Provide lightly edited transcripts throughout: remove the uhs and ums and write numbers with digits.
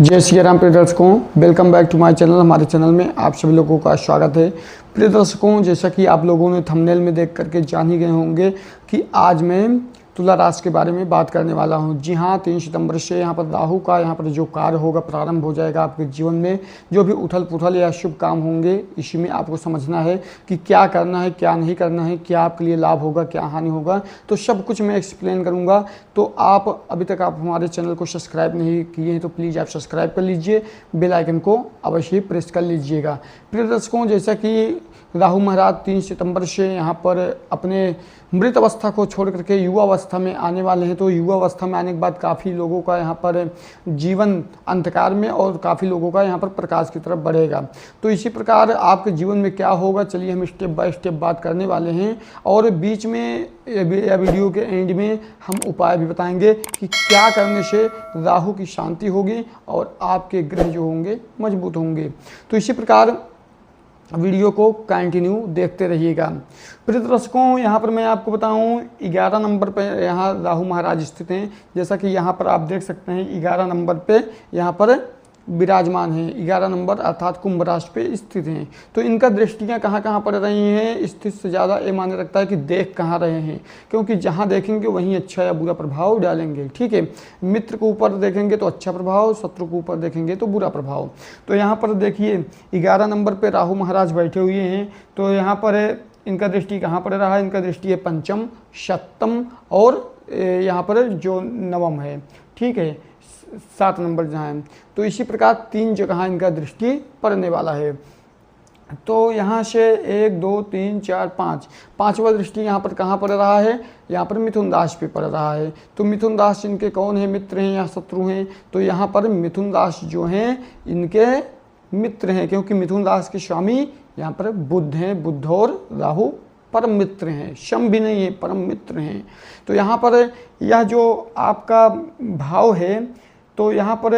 जय श्री राम प्रिय दर्शकों, welcome back to my channel. हमारे चैनल में आप सभी लोगों का स्वागत है। प्रिय दर्शकों, जैसा कि आप लोगों ने थंबनेल में देख करके जान ही गए होंगे कि आज मैं तुला राशि के बारे में बात करने वाला हूं। जी हां, 3 सितंबर से यहां पर राहु का यहां पर जो कार्य होगा प्रारंभ हो जाएगा आपके जीवन में। जो भी उथल पुथल या शुभ काम होंगे, इसी में आपको समझना है कि क्या करना है, क्या नहीं करना है, क्या आपके लिए लाभ होगा, क्या हानि होगा, तो सब कुछ मैं एक्सप्लेन करूंगा। तो आप अभी तक आप हमारे चैनल को सब्सक्राइब नहीं किए हैं तो प्लीज़ आप सब्सक्राइब कर लीजिए, बेल आइकन को अवश्य प्रेस कर लीजिएगा। प्रिय दर्शकों, जैसा कि राहु महाराज 3 सितंबर से यहाँ पर अपने मृत अवस्था को छोड़ करके युवा अवस्था में आने वाले हैं। तो युवा अवस्था में आने के बाद काफ़ी लोगों का यहाँ पर जीवन अंधकार में और काफ़ी लोगों का यहाँ पर प्रकाश की तरफ बढ़ेगा। तो इसी प्रकार आपके जीवन में क्या होगा, चलिए हम स्टेप बाय स्टेप बात करने वाले हैं। और बीच में या वीडियो के एंड में हम उपाय भी बताएंगे कि क्या करने से राहु की शांति होगी और आपके ग्रह जो होंगे मजबूत होंगे। तो इसी प्रकार वीडियो को कंटिन्यू देखते रहिएगा। प्रिय दर्शकों, यहाँ पर मैं आपको बताऊँ 11 नंबर पर यहाँ राहु महाराज स्थित हैं। जैसा कि यहाँ पर आप देख सकते हैं 11 नंबर पे यहाँ पर विराजमान हैं। 11 नंबर अर्थात कुंभ राशि पे स्थित हैं। तो इनका दृष्टियाँ कहाँ कहाँ पड़ रही हैं, स्थित से ज़्यादा ये माने रखता है कि देख कहाँ रहे हैं, क्योंकि जहाँ देखेंगे वहीं अच्छा या बुरा प्रभाव डालेंगे। ठीक है, मित्र के ऊपर देखेंगे तो अच्छा प्रभाव, शत्रु के ऊपर देखेंगे तो बुरा प्रभाव। तो यहाँ पर देखिए 11 नंबर पर राहु महाराज बैठे हुए हैं। तो यहाँ पर इनका दृष्टि कहाँ पड़ रहा है, इनका दृष्टि है पंचम, सप्तम और यहाँ पर जो नवम है। ठीक है, 7 नंबर जहाँ है। तो इसी प्रकार 3 जगह इनका दृष्टि पड़ने वाला है। तो यहाँ से 1 2 3 4 5 पांचवा दृष्टि यहाँ पर कहाँ पड़ रहा है, यहाँ पर मिथुन राशि पे पड़ रहा है। तो मिथुन राशि इनके कौन है, मित्र हैं या शत्रु हैं? तो यहाँ पर मिथुन राशि जो हैं इनके मित्र हैं, क्योंकि मिथुन राशि के स्वामी यहाँ पर बुध हैं। बुध और राहु परम मित्र हैं, शम भी नहीं है, परम मित्र हैं। तो यहाँ पर यह जो आपका भाव है, तो यहाँ पर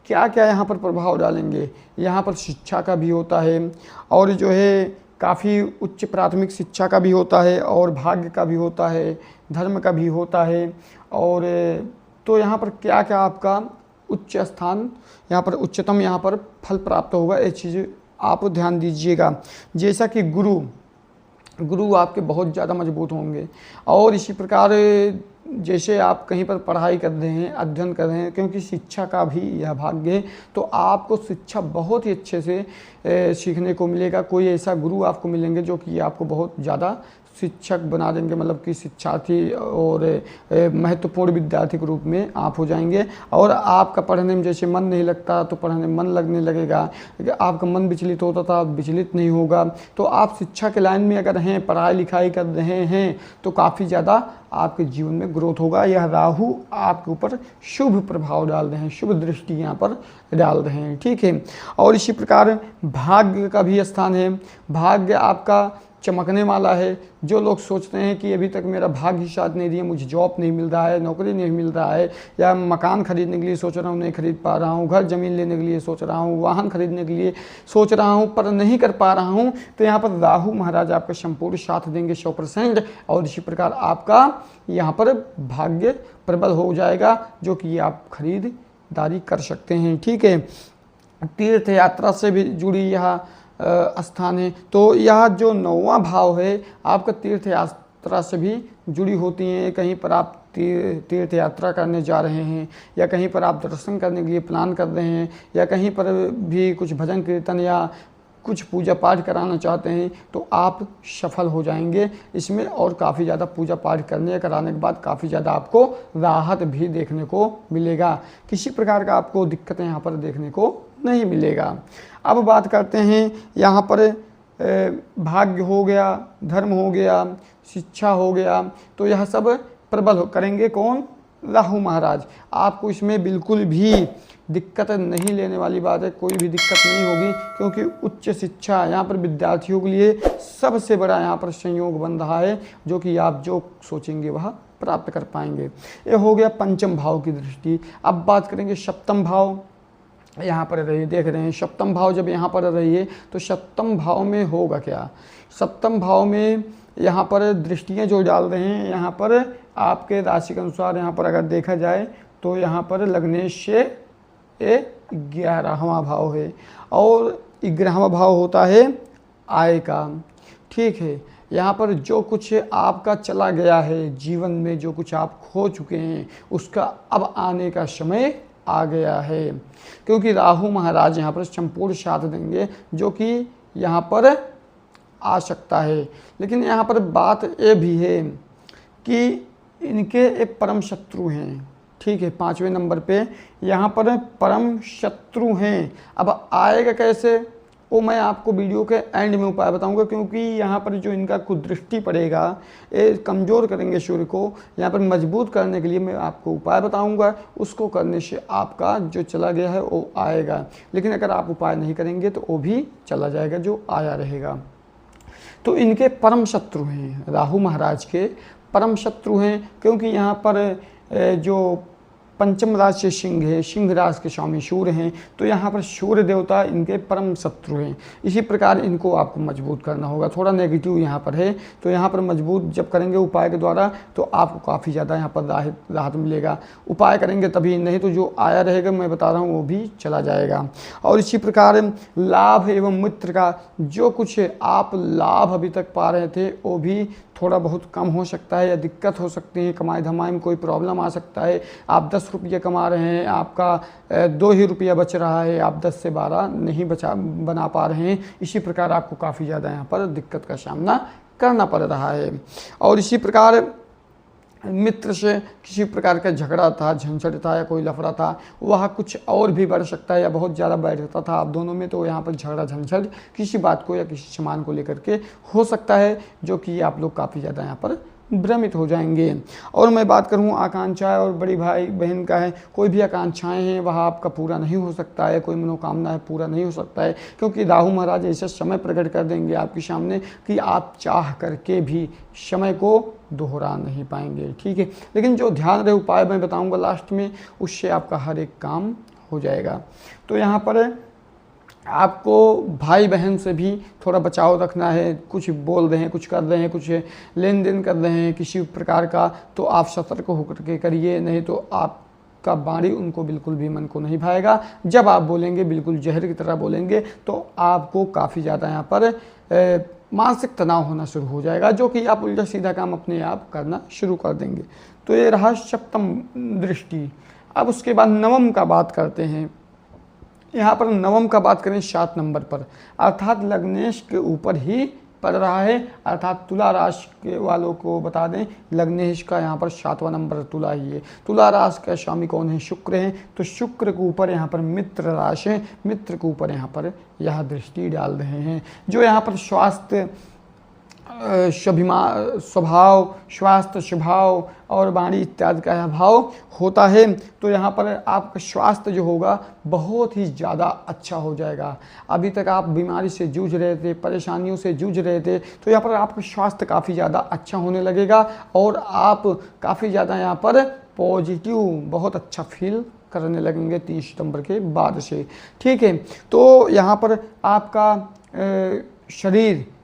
क्या क्या यहाँ पर प्रभाव डालेंगे, यहाँ पर शिक्षा का भी होता है और जो है काफ़ी उच्च प्राथमिक शिक्षा का भी होता है और भाग्य का भी होता है, धर्म का भी होता है। और तो यहाँ पर क्या क्या आपका उच्च स्थान, यहाँ पर उच्चतम यहाँ पर फल प्राप्त होगा, ये चीज़ आप ध्यान दीजिएगा। जैसा कि गुरु आपके बहुत ज़्यादा मजबूत होंगे। और इसी प्रकार जैसे आप कहीं पर पढ़ाई कर रहे हैं, अध्ययन कर रहे हैं, क्योंकि शिक्षा का भी यह भाग्य है, तो आपको शिक्षा बहुत ही अच्छे से सीखने को मिलेगा। कोई ऐसा गुरु आपको मिलेंगे जो कि आपको बहुत ज़्यादा शिक्षक बना देंगे, मतलब कि शिक्षार्थी और महत्वपूर्ण विद्यार्थी के रूप में आप हो जाएंगे। और आपका पढ़ने में जैसे मन नहीं लगता तो पढ़ने में मन लगने लगेगा, आपका मन विचलित होता था विचलित नहीं होगा। तो आप शिक्षा के लाइन में अगर हैं, पढ़ाई लिखाई कर रहे हैं, तो काफ़ी ज़्यादा आपके जीवन में ग्रोथ होगा। यह राहु आपके ऊपर शुभ प्रभाव डाल रहे हैं, शुभ दृष्टि यहाँ पर डाल रहे हैं। ठीक है, और इसी प्रकार भाग्य का भी स्थान है। भाग्य आपका चमकने वाला है। जो लोग सोचते हैं कि अभी तक मेरा भाग्य साथ नहीं दिया, मुझे जॉब नहीं मिल रहा है, नौकरी नहीं मिल रहा है, या मकान खरीदने के लिए सोच रहा हूँ नहीं खरीद पा रहा हूँ, घर ज़मीन लेने के लिए सोच रहा हूँ, वाहन खरीदने के लिए सोच रहा हूँ पर नहीं कर पा रहा हूँ, तो यहाँ पर राहु महाराज आपका संपूर्ण साथ देंगे 100%। और इसी प्रकार आपका यहाँ पर भाग्य प्रबल हो जाएगा, जो कि आप खरीदारी कर सकते हैं। ठीक है, तीर्थ यात्रा से भी जुड़ी यह स्थान है। तो यह जो 9वां भाव है आपका तीर्थ यात्रा से भी जुड़ी होती हैं। कहीं पर आप तीर्थ यात्रा करने जा रहे हैं, या कहीं पर आप दर्शन करने के लिए प्लान कर रहे हैं, या कहीं पर भी कुछ भजन कीर्तन या कुछ पूजा पाठ कराना चाहते हैं, तो आप सफल हो जाएंगे इसमें। और काफ़ी ज़्यादा पूजा पाठ कराने के बाद काफ़ी ज़्यादा आपको राहत भी देखने को मिलेगा। किसी प्रकार का आपको दिक्कतें यहाँ पर देखने को नहीं मिलेगा। अब बात करते हैं यहाँ पर भाग्य हो गया, धर्म हो गया, शिक्षा हो गया, तो यह सब प्रबल करेंगे कौन, राहु महाराज। आपको इसमें बिल्कुल भी दिक्कत नहीं लेने वाली बात है, कोई भी दिक्कत नहीं होगी, क्योंकि उच्च शिक्षा यहाँ पर विद्यार्थियों के लिए सबसे बड़ा यहाँ पर संयोग बन रहा है, जो कि आप जो सोचेंगे वह प्राप्त कर पाएंगे। ये हो गया पंचम भाव की दृष्टि। अब बात करेंगे सप्तम भाव। यहाँ पर रहिए, देख रहे हैं सप्तम भाव जब यहाँ पर रहिए, तो सप्तम भाव में होगा क्या, सप्तम भाव में यहाँ पर दृष्टियाँ जो डाल रहे हैं, यहाँ पर आपके राशि के अनुसार यहाँ पर अगर देखा जाए तो यहाँ पर लग्नेश से ये 11वां भाव है और 11वां भाव होता है आय का। ठीक है, यहाँ पर जो कुछ आपका चला गया है जीवन में, जो कुछ आप खो चुके हैं, उसका अब आने का समय आ गया है, क्योंकि राहु महाराज यहाँ पर संपूर्ण साथ देंगे, जो कि यहाँ पर आ सकता है। लेकिन यहाँ पर बात ये भी है कि इनके एक परम शत्रु हैं। ठीक है, 5वें नंबर पे यहाँ पर परम शत्रु हैं। अब आएगा कैसे, वो मैं आपको वीडियो के एंड में उपाय बताऊंगा, क्योंकि यहाँ पर जो इनका कुदृष्टि पड़ेगा, ये कमज़ोर करेंगे सूर्य को। यहाँ पर मजबूत करने के लिए मैं आपको उपाय बताऊंगा, उसको करने से आपका जो चला गया है वो आएगा। लेकिन अगर आप उपाय नहीं करेंगे तो वो भी चला जाएगा, जो आया रहेगा। तो इनके परम शत्रु हैं, राहु महाराज के परम शत्रु हैं, क्योंकि यहाँ पर जो पंचम राशि से सिंह है, सिंह राशि के स्वामी सूर्य हैं, तो यहाँ पर सूर्य देवता इनके परम शत्रु हैं। इसी प्रकार इनको आपको मजबूत करना होगा। थोड़ा नेगेटिव यहाँ पर है, तो यहाँ पर मजबूत जब करेंगे उपाय के द्वारा तो आपको काफ़ी ज़्यादा यहाँ पर राहत मिलेगा। उपाय करेंगे तभी, नहीं तो जो आया रहेगा मैं बता रहा हूँ वो भी चला जाएगा। और इसी प्रकार लाभ एवं मित्र का जो कुछ आप लाभ अभी तक पा रहे थे वो भी थोड़ा बहुत कम हो सकता है या दिक्कत हो सकती है। कमाई धमाई में कोई प्रॉब्लम आ सकता है। आप 10 रुपये कमा रहे हैं, आपका 2 ही रुपया बच रहा है, आप 10 से 12 नहीं बना पा रहे हैं। इसी प्रकार आपको काफ़ी ज़्यादा यहाँ पर दिक्कत का सामना करना पड़ रहा है। और इसी प्रकार मित्र से किसी प्रकार का झगड़ा था, झंझट था या कोई लफड़ा था, वह कुछ और भी बढ़ सकता है या बहुत ज़्यादा बैठता था आप दोनों में, तो यहाँ पर झगड़ा झंझट किसी बात को या किसी सामान को लेकर के हो सकता है, जो कि आप लोग काफ़ी ज़्यादा यहाँ पर भ्रमित हो जाएंगे। और मैं बात करूँ आकांक्षाएं और बड़ी भाई बहन का है, कोई भी आकांक्षाएं हैं वह आपका पूरा नहीं हो सकता है, कोई मनोकामना है पूरा नहीं हो सकता है, क्योंकि राहु महाराज ऐसा समय प्रकट कर देंगे आपके सामने कि आप चाह करके भी समय को दोहरा नहीं पाएंगे। ठीक है, लेकिन जो ध्यान रहे उपाय मैं बताऊंगा लास्ट में, उससे आपका हर एक काम हो जाएगा। तो यहाँ पर आपको भाई बहन से भी थोड़ा बचाव रखना है। कुछ बोल रहे हैं, कुछ कर रहे हैं, कुछ लेन देन कर रहे हैं किसी प्रकार का, तो आप सतर्क होकर के करिए, नहीं तो आपका बाणी उनको बिल्कुल भी मन को नहीं भाएगा। जब आप बोलेंगे बिल्कुल जहर की तरह बोलेंगे, तो आपको काफ़ी ज़्यादा यहाँ पर मानसिक तनाव होना शुरू हो जाएगा, जो कि आप उल्टा सीधा काम अपने आप करना शुरू कर देंगे। तो ये रहा सप्तम दृष्टि। अब उसके बाद नवम का बात करते हैं। यहाँ पर नवम का बात करें 7 नंबर पर, अर्थात लग्नेश के ऊपर ही पड़ रहा है। अर्थात तुला राशि के वालों को बता दें, लग्नेश का यहाँ पर 7वां नंबर तुला ही है। तुला राशि का स्वामी कौन है? शुक्र है। तो शुक्र के ऊपर यहाँ पर मित्र राशि है, मित्र के ऊपर यहाँ पर यह दृष्टि डाल रहे हैं, जो यहाँ पर स्वास्थ्य स्वभाव, स्वास्थ्य स्वभाव और वाणी इत्यादि का अभाव होता है। तो यहाँ पर आपका स्वास्थ्य जो होगा बहुत ही ज़्यादा अच्छा हो जाएगा। अभी तक आप बीमारी से जूझ रहे थे, परेशानियों से जूझ रहे थे, तो यहाँ पर आपका स्वास्थ्य काफ़ी ज़्यादा अच्छा होने लगेगा और आप काफ़ी ज़्यादा यहाँ पर पॉजिटिव बहुत अच्छा फील करने लगेंगे 30 सितंबर के बाद से। ठीक है, तो यहाँ पर आपका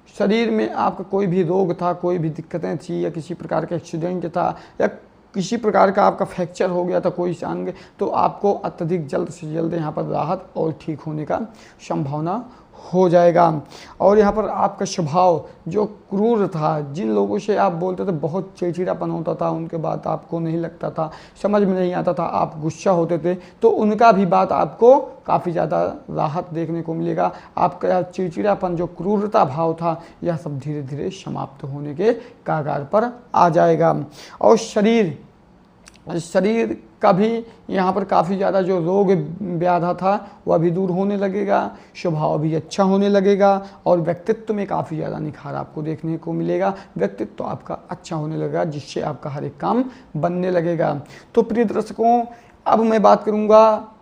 शरीर में आपका कोई भी रोग था, कोई भी दिक्कतें थी या किसी प्रकार का एक्सीडेंट था या किसी प्रकार का आपका फ्रैक्चर हो गया था कोई अंग, तो आपको अत्यधिक जल्द से जल्द यहाँ पर राहत और ठीक होने का संभावना हो जाएगा। और यहाँ पर आपका स्वभाव जो क्रूर था, जिन लोगों से आप बोलते थे बहुत चिड़चिड़ापन होता था, उनके बात आपको नहीं लगता था, समझ में नहीं आता था, आप गुस्सा होते थे, तो उनका भी बात आपको काफ़ी ज़्यादा राहत देखने को मिलेगा। आपका चिड़चिड़ापन जो क्रूरता भाव था, यह सब धीरे धीरे समाप्त होने के कगार पर आ जाएगा। और शरीर का भी यहाँ पर काफ़ी ज़्यादा जो रोग व्याधा था वह भी दूर होने लगेगा, स्वभाव भी अच्छा होने लगेगा और व्यक्तित्व में काफ़ी ज़्यादा निखार आपको देखने को मिलेगा। व्यक्तित्व आपका अच्छा होने लगेगा, जिससे आपका हर एक काम बनने लगेगा। तो प्रिय दर्शकों, अब मैं बात करूँगा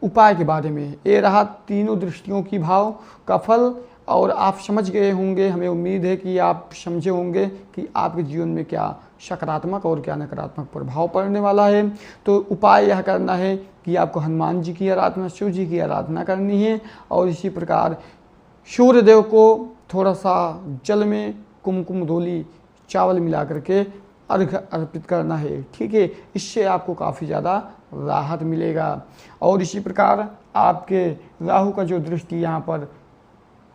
उपाय के बारे में। ये रहा तीनों दृष्टियों की भाव का फल, और आप समझ गए होंगे, हमें उम्मीद है कि आप समझे होंगे कि आपके जीवन में क्या सकारात्मक और क्या नकारात्मक प्रभाव पड़ने वाला है। तो उपाय यह करना है कि आपको हनुमान जी की आराधना, शिव जी की आराधना करनी है, और इसी प्रकार सूर्य देव को थोड़ा सा जल में कुमकुम रोली चावल मिला करके अर्घ अर्पित करना है। ठीक है, इससे आपको काफ़ी ज़्यादा राहत मिलेगा। और इसी प्रकार आपके राहु का जो दृष्टि यहाँ पर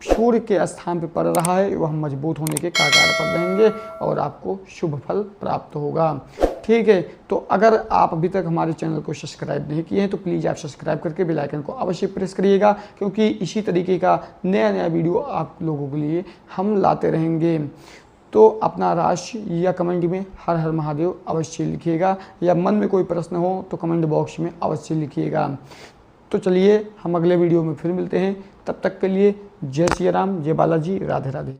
सूर्य के स्थान पर पड़ रहा है वह मजबूत होने के कगार पर रहेंगे और आपको शुभ फल प्राप्त होगा। ठीक है, तो अगर आप अभी तक हमारे चैनल को सब्सक्राइब नहीं किए हैं तो प्लीज़ आप सब्सक्राइब करके बेल आइकन को अवश्य प्रेस करिएगा, क्योंकि इसी तरीके का नया नया वीडियो आप लोगों के लिए हम लाते रहेंगे। तो अपना राशि या कमेंट में हर हर महादेव अवश्य लिखिएगा, या मन में कोई प्रश्न हो तो कमेंट बॉक्स में अवश्य लिखिएगा। तो चलिए हम अगले वीडियो में फिर मिलते हैं, तब तक के लिए जय सिया राम, जय बालाजी, राधे राधे।